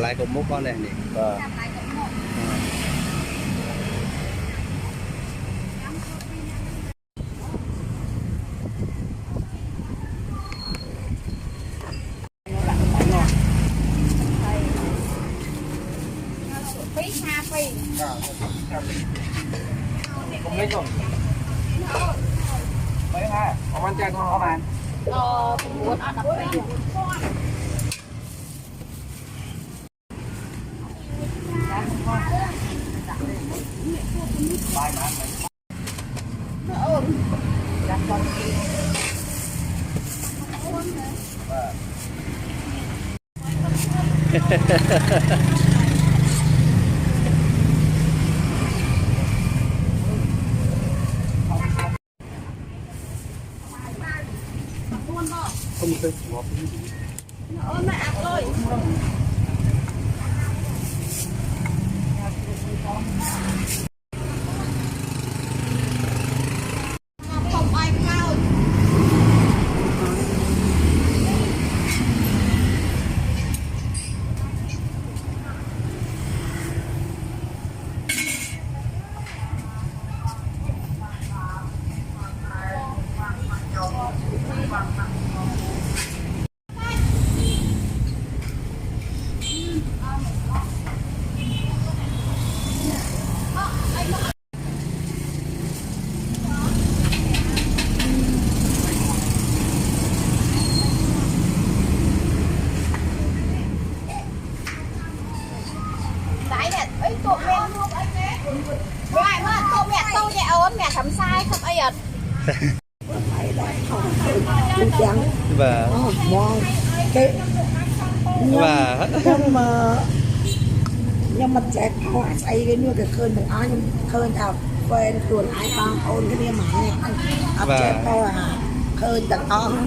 ลายกบมุกก้อนเลยนี่ก็ผมไม่ส่งไม่ค่ะประมาณใจของประมาณวนอัดดับไปไปนะจัดก่อนkhôngเคยหัวพี่ไม่อักเลยผมไปเข้าทำsai không ai ạ và cái và nhưng mà trẻ họ xây cái nuôi cái cơn được ai nhưng cơn nào quen tuần ai con ôn cái niềm mãi này ấp trẻ to à cơn tận con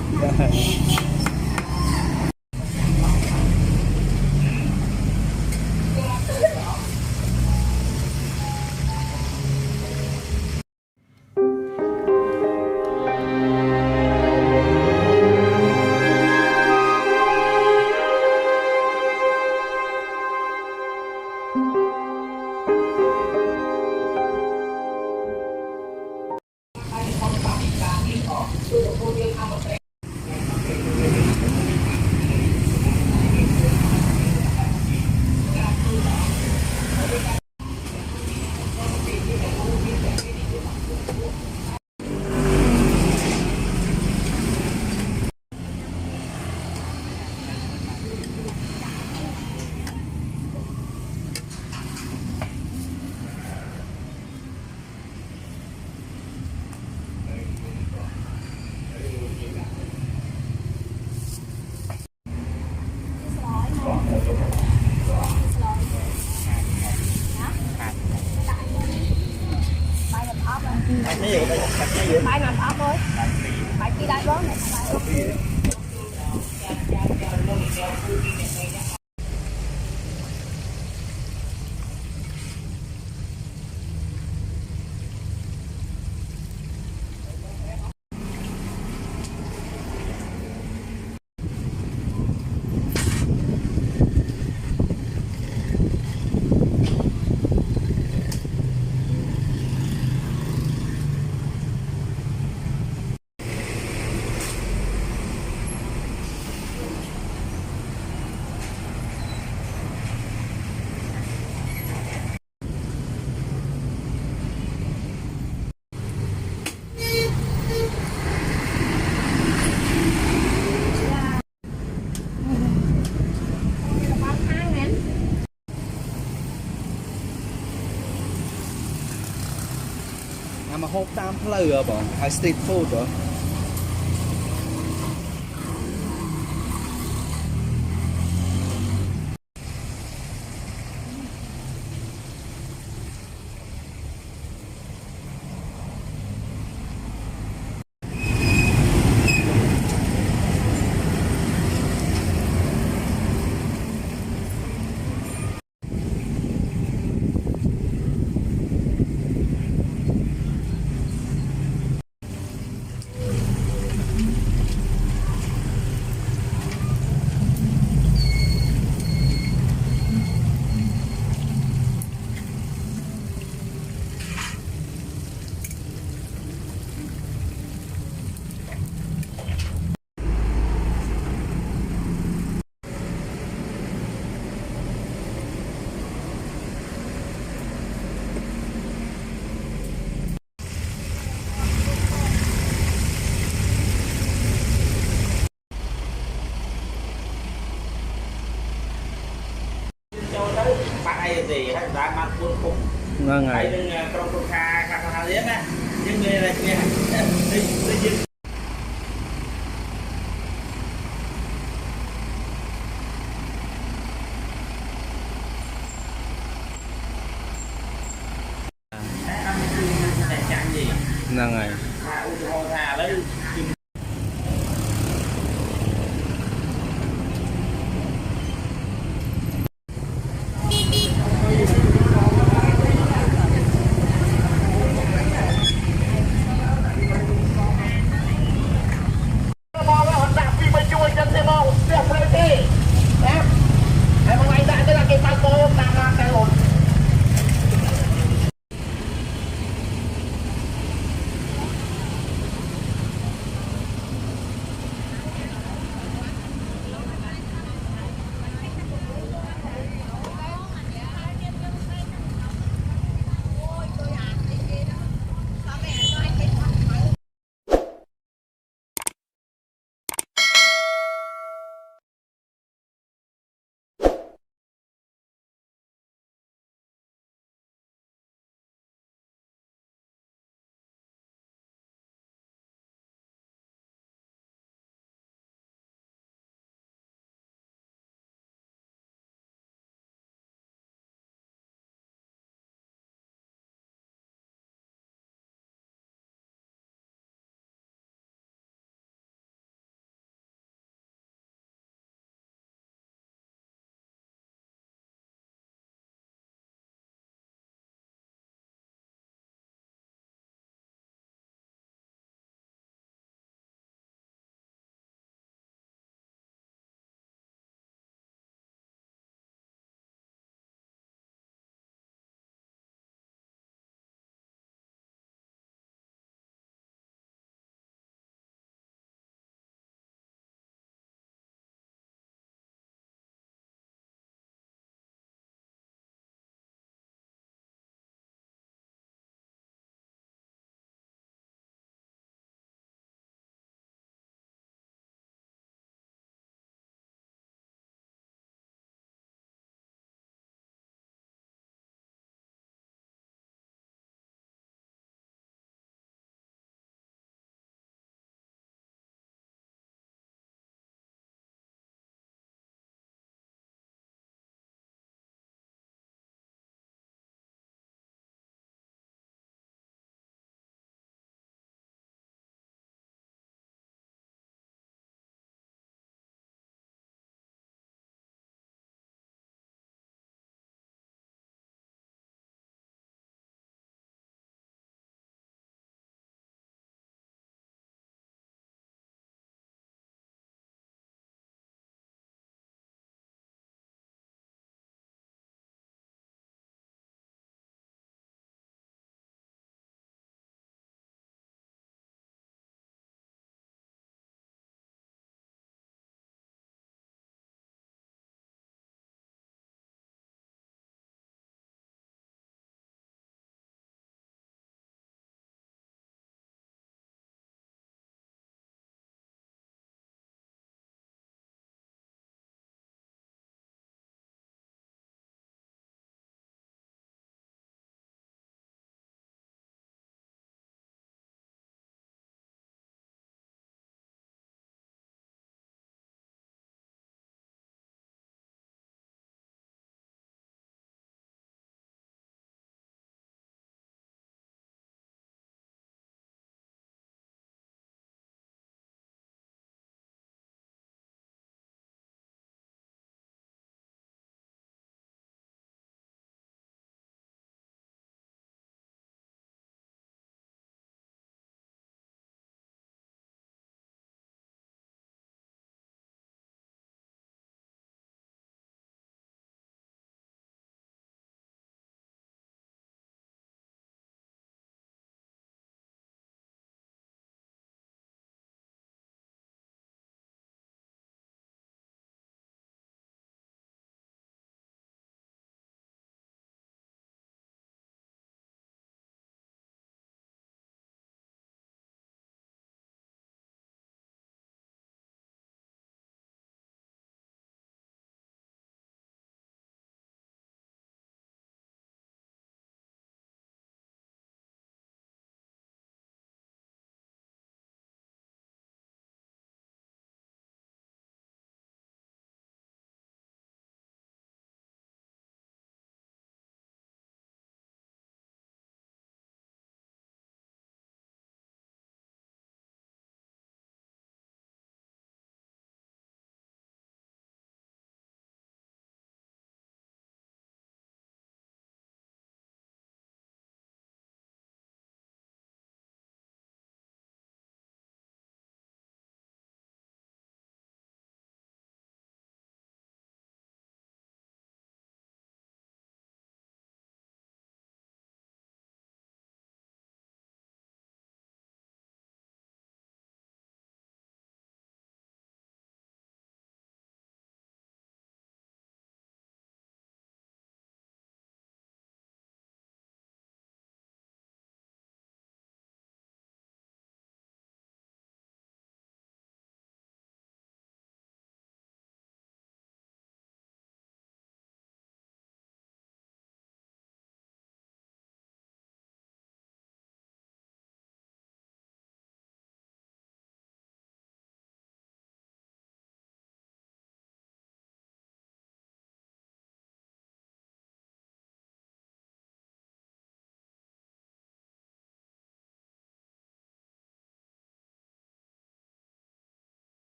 Bãi nằm ấp ơi, bãi kia đại bó này.มาฮบตามเพลอบอกไอสตรีทฟู้ดเหรอ tay gì hay đã mang cuốn khung ហ្នឹងហើ hay យ đừng trong con kha liếc nè nhưng người là nghe đi chẳng gì ហ្នឹងហើយ mà u tô thà lấy em mà mày đã tức là cái tay tôi làm ra cái hồn